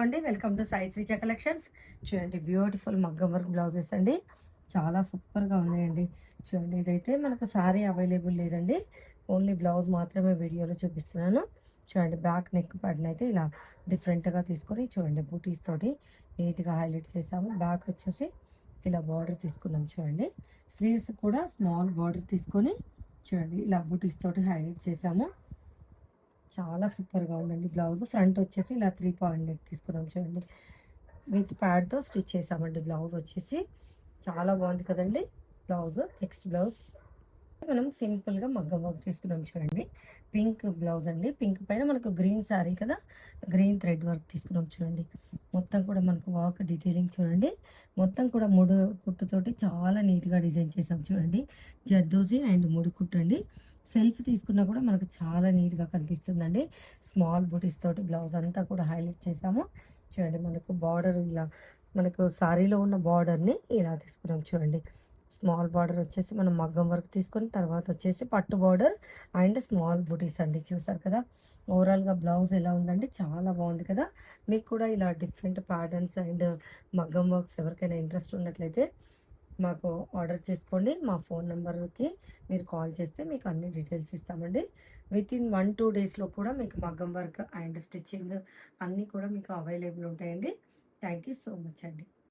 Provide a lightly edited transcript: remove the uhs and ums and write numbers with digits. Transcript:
అండి welcome to Sai శ్రీచ collections. చూడండి beautiful మగ్గం వర్క్ బ్లౌజెస్ అండి. చాలా సూపర్గా ఉన్నాయండి. చూడండి ఇదైతే మనకు సారీ అవైలబుల్ లేదండి, ఓన్లీ బ్లౌజ్ మాత్రమే వీడియోలో చూపిస్తున్నాను. చూడండి బ్యాక్ నెక్ ప్యాటర్న్ అయితే ఇలా డిఫరెంట్గా తీసుకొని చూడండి బూటీస్ తోటి నీట్గా హైలైట్ చేసాము. బ్యాక్ వచ్చేసి ఇలా బార్డర్ తీసుకున్నాం. చూడండి స్లీవ్స్ కూడా స్మాల్ బార్డర్ తీసుకొని చూడండి ఇలా బూటీస్ తోటి హైలైట్ చేసాము. చాలా సూపర్గా ఉందండి బ్లౌజ్. ఫ్రంట్ వచ్చేసి ఇలా 3 పాయింట్ నెక్ తీసుకున్నాం. చూడండి విత్ ప్యాడ్తో స్టిచ్ చేసామండి. బ్లౌజ్ వచ్చేసి చాలా బాగుంది కదండి బ్లౌజ్. నెక్స్ట్ బ్లౌజ్ మనం సింపుల్గా మగ్గం వర్క్ తీసుకున్నాం. చూడండి పింక్ బ్లౌజ్ అండి. పింక్ పైన మనకు గ్రీన్ శారీ కదా, గ్రీన్ థ్రెడ్ వర్క్ తీసుకున్నాం. చూడండి మొత్తం కూడా మనకు వర్క్ డీటెయిలింగ్ చూడండి. మొత్తం కూడా ముడు కుట్టుతోటి చాలా నీట్గా డిజైన్ చేసాం. చూడండి జర్దోజీ అండ్ ముడి కుట్టు అండి. సెల్ఫ్ తీసుకున్నా కూడా మనకు చాలా నీట్గా కనిపిస్తుందండి. స్మాల్ బూటీస్ తోటి బ్లౌజ్ అంతా కూడా హైలైట్ చేసాము. చూడండి మనకు బార్డర్ ఇలా మనకు సారీలో ఉన్న బార్డర్ని ఇలా తీసుకున్నాం. చూడండి స్మాల్ బార్డర్ వచ్చేసి మనం మగ్గం వర్క్ తీసుకొని తర్వాత వచ్చేసి పట్టు బార్డర్ అండ్ స్మాల్ బూటీస్ అండి. చూసారు కదా ఓవరాల్గా బ్లౌజ్ ఎలా ఉందండి, చాలా బాగుంది కదా. మీకు కూడా ఇలా డిఫరెంట్ ప్యాటర్న్స్ అండ్ మగ్గం వర్క్స్ ఎవరికైనా ఇంట్రెస్ట్ ఉన్నట్లయితే మాకు ఆర్డర్ చేసుకోండి. మా ఫోన్ నెంబర్కి మీరు కాల్ చేస్తే మీకు అన్ని డీటెయిల్స్ ఇస్తామండి. విత్ ఇన్ 1-2 డేస్లో కూడా మీకు మగ్గం వర్క్ అండ్ స్టిచ్చింగ్ అన్నీ కూడా మీకు అవైలబుల్ ఉంటాయండి. థ్యాంక్ యూ సో మచ్ అండి.